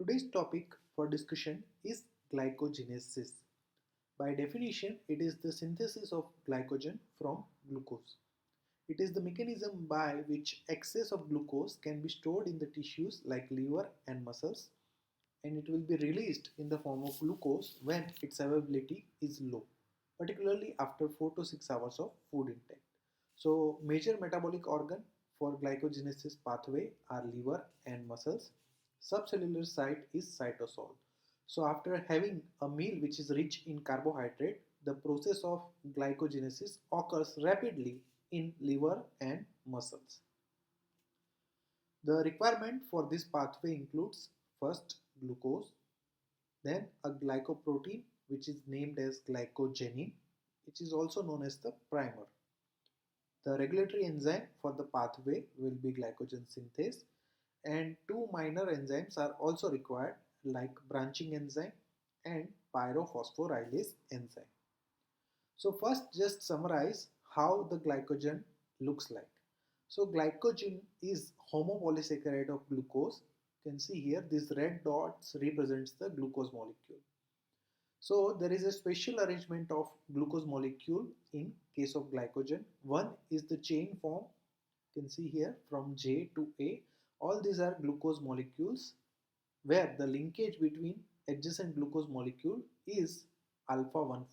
Today's topic for discussion is glycogenesis. By definition, it is the synthesis of glycogen from glucose. It is the mechanism by which excess of glucose can be stored in the tissues like liver and muscles, and it will be released in the form of glucose when its availability is low, particularly after 4 to 6 hours of food intake. So, major metabolic organ for glycogenesis pathway are liver and muscles. Subcellular site is cytosol. So, after having a meal which is rich in carbohydrate, the process of glycogenesis occurs rapidly in liver and muscles. The requirement for this pathway includes first glucose, then a glycoprotein which is named as glycogenin, which is also known as the primer. The regulatory enzyme for the pathway will be glycogen synthase, and two minor enzymes are also required like branching enzyme and pyrophosphorylase enzyme. So first just summarize how the glycogen looks like. So glycogen is homopolysaccharide of glucose. You can see here these red dots represents the glucose molecule. So there is a special arrangement of glucose molecule in case of glycogen. One is the chain form. You can see here from J to A. All these are glucose molecules where the linkage between adjacent glucose molecule is alpha 1,4.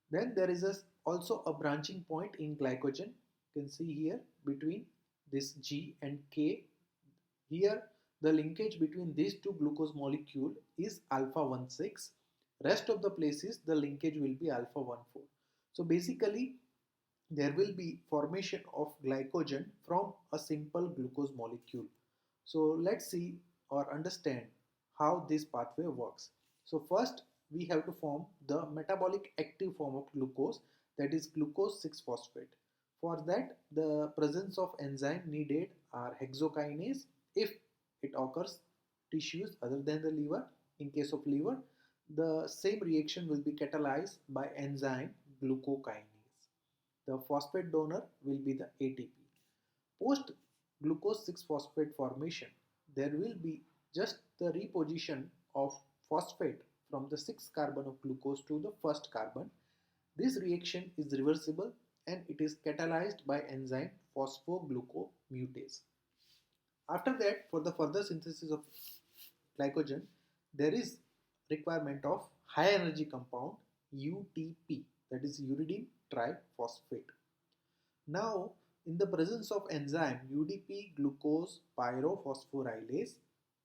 Then there is also a branching point in glycogen. You can see here between this G and K. Here the linkage between these two glucose molecule is alpha 1,6. Rest of the places the linkage will be alpha 1,4. So basically there will be formation of glycogen from a simple glucose molecule. So let's see or understand how this pathway works. So first we have to form the metabolic active form of glucose, that is glucose 6-phosphate. For that the presence of enzyme needed are hexokinase if it occurs tissues other than the liver. In case of liver, the same reaction will be catalyzed by enzyme glucokinase. The phosphate donor will be the ATP. Post glucose 6-phosphate formation, there will be just the reposition of phosphate from the 6th carbon of glucose to the 1st carbon. This reaction is reversible and it is catalyzed by enzyme phosphoglucomutase. After that, for the further synthesis of glycogen, there is requirement of high energy compound UTP, that is uridine triphosphate. Now, in the presence of enzyme UDP glucose pyrophosphorylase,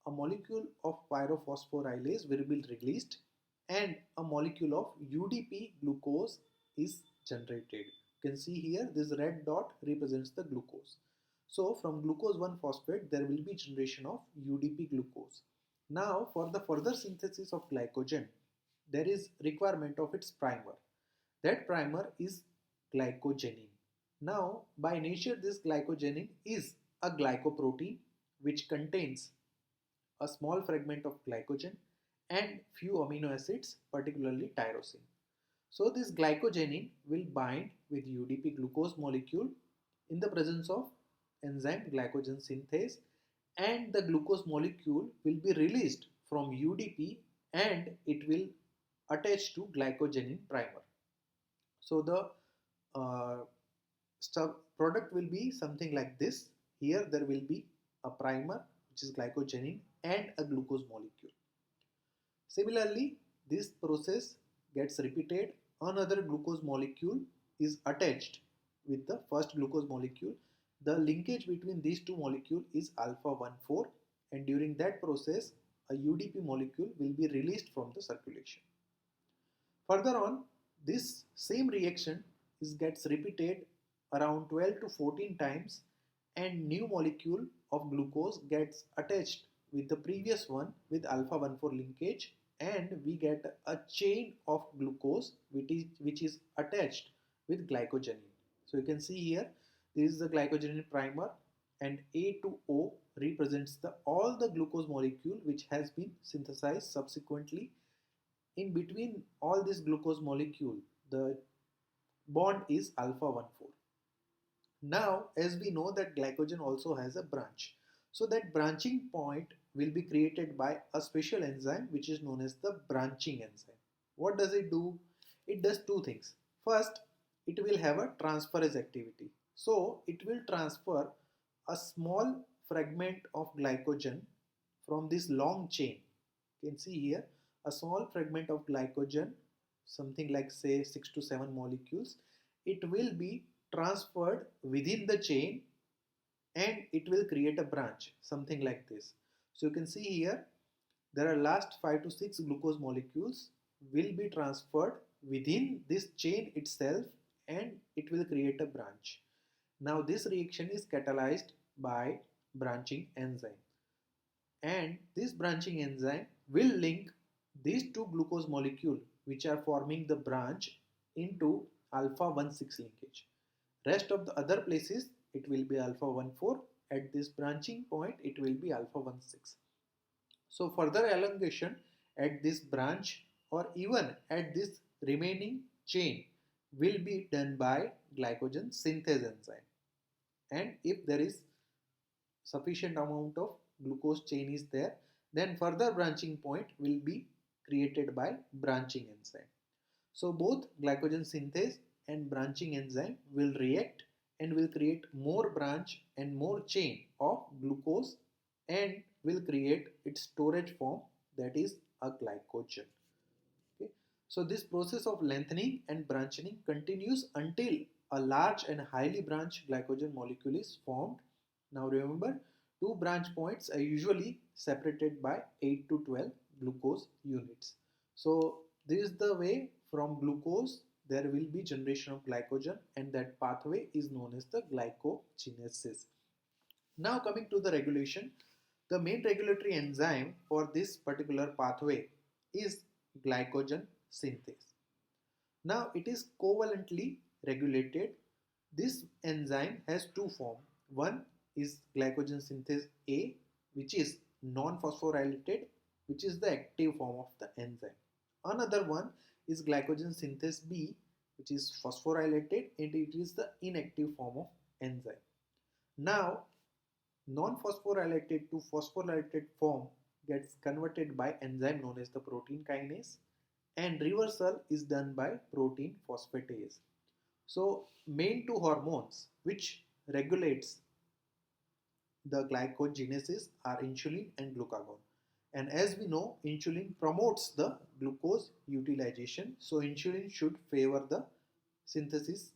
a molecule of pyrophosphorylase will be released and a molecule of UDP glucose is generated. You can see here this red dot represents the glucose. So from glucose 1-phosphate there will be generation of UDP glucose. Now for the further synthesis of glycogen, there is requirement of its primer. That primer is glycogenin. Now by nature this glycogenin is a glycoprotein which contains a small fragment of glycogen and few amino acids, particularly tyrosine. So this glycogenin will bind with UDP glucose molecule in the presence of enzyme glycogen synthase, and the glucose molecule will be released from UDP and it will attach to glycogenin primer. So the product will be something like this. Here there will be a primer which is glycogenin and a glucose molecule. Similarly, this process gets repeated. Another glucose molecule is attached with the first glucose molecule. The linkage between these two molecules is alpha 1,4, and during that process a UDP molecule will be released from the circulation. Further on, this same reaction gets repeated around 12 to 14 times and new molecule of glucose gets attached with the previous one with alpha 1,4 linkage, and we get a chain of glucose which is attached with glycogenin. So you can see here this is the glycogenin primer, and A to O represents all the glucose molecule which has been synthesized subsequently. In between all this glucose molecule, the bond is alpha 1,4. Now as we know that glycogen also has a branch, so that branching point will be created by a special enzyme which is known as the branching enzyme. What does it do? It does two things. First, it will have a transferase activity. So it will transfer a small fragment of glycogen from this long chain. You can see here a small fragment of glycogen, something like say 6 to 7 molecules. It will be transferred within the chain and it will create a branch, something like this. So you can see here there are last 5 to 6 glucose molecules will be transferred within this chain itself and it will create a branch. Now this reaction is catalyzed by branching enzyme, and this branching enzyme will link these two glucose molecules which are forming the branch into alpha 1,6 linkage. Rest of the other places it will be alpha 1,4. At this branching point it will be alpha 1,6. So further elongation at this branch or even at this remaining chain will be done by glycogen synthase enzyme. And if there is sufficient amount of glucose chain is there, then further branching point will be created by branching enzyme. So both glycogen synthase and branching enzyme will react and will create more branch and more chain of glucose and will create its storage form, that is a glycogen. Okay. So this process of lengthening and branching continues until a large and highly branched glycogen molecule is formed. Now remember, two branch points are usually separated by 8 to 12 glucose units. So this is the way from glucose there will be generation of glycogen, and that pathway is known as the glycogenesis. Now coming to the regulation, the main regulatory enzyme for this particular pathway is glycogen synthase. Now it is covalently regulated. This enzyme has two forms. One is glycogen synthase A, which is non-phosphorylated, which is the active form of the enzyme. Another one is glycogen synthase B, which is phosphorylated, and it is the inactive form of enzyme. Now non-phosphorylated to phosphorylated form gets converted by enzyme known as the protein kinase, and reversal is done by protein phosphatase. So main two hormones which regulates the glycogenesis are insulin and glucagon. And as we know, insulin promotes the glucose utilization. So insulin should favor the synthesis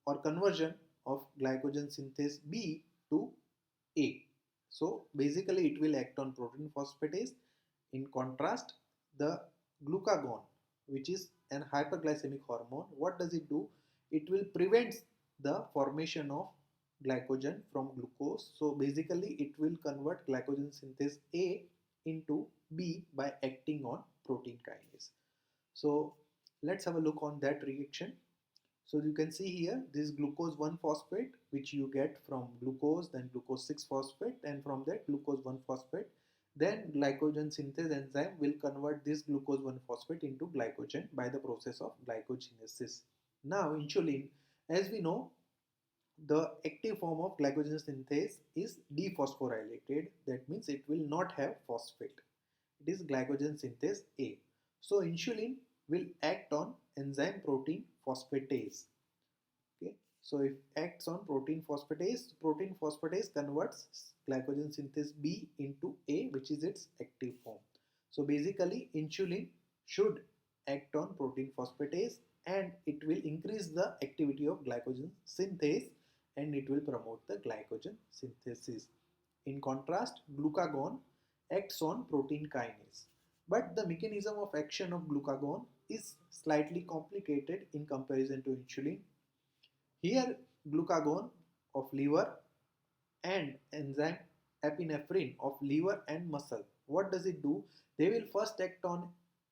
or conversion of glycogen synthase B to A. So basically it will act on protein phosphatase. In contrast, the glucagon, which is an hyperglycemic hormone, what does it do? It will prevent the formation of glycogen from glucose. So basically it will convert glycogen synthase A into B by acting on protein kinase. So let's have a look on that reaction. So you can see here this glucose 1 phosphate which you get from glucose, then glucose 6 phosphate, and from that glucose 1 phosphate. Then glycogen synthase enzyme will convert this glucose 1 phosphate into glycogen by the process of glycogenesis. Now insulin, as we know, the active form of glycogen synthase is dephosphorylated. That means it will not have phosphate. It is glycogen synthase A. So insulin will act on enzyme protein phosphatase. Okay, so it acts on protein phosphatase converts glycogen synthase B into A, which is its active form. So basically insulin should act on protein phosphatase and it will increase the activity of glycogen synthase and it will promote the glycogen synthesis. In contrast, glucagon acts on protein kinase. But the mechanism of action of glucagon is slightly complicated in comparison to insulin. Here, glucagon of liver and enzyme epinephrine of liver and muscle. What does it do? They will first act on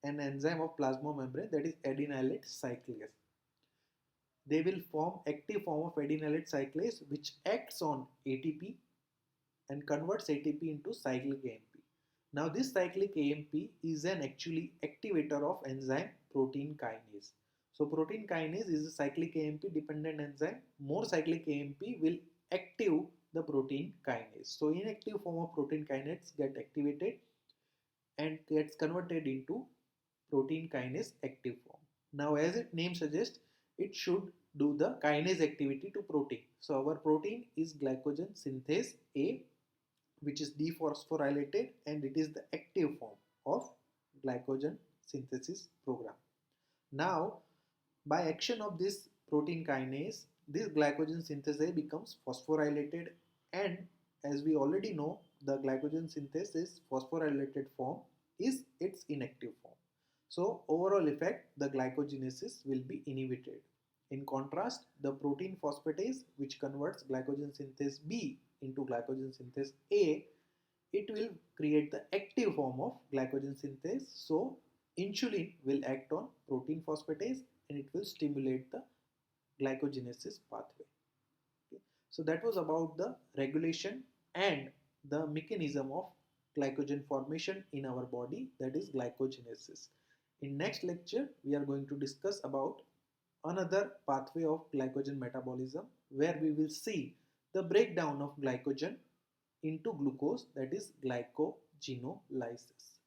an enzyme of plasma membrane, that is adenylate cyclase. They will form active form of adenylate cyclase which acts on ATP and converts ATP into cyclic AMP. Now this cyclic AMP is an actually activator of enzyme protein kinase. So protein kinase is a cyclic AMP dependent enzyme. More cyclic AMP will active the protein kinase. So inactive form of protein kinase get activated and gets converted into protein kinase active form. Now as its name suggests, it should do the kinase activity to protein. So our protein is glycogen synthase A, which is dephosphorylated, and it is the active form of glycogen synthesis program. Now by action of this protein kinase, this glycogen synthase becomes phosphorylated, and as we already know, the glycogen synthesis phosphorylated form is its inactive form. So overall effect, the glycogenesis will be inhibited. In contrast, the protein phosphatase, which converts glycogen synthase B into glycogen synthase A, it will create the active form of glycogen synthase. So insulin will act on protein phosphatase and it will stimulate the glycogenesis pathway. Okay. So that was about the regulation and the mechanism of glycogen formation in our body, that is glycogenesis. In next lecture we are going to discuss about another pathway of glycogen metabolism, where we will see the breakdown of glycogen into glucose, that is glycogenolysis.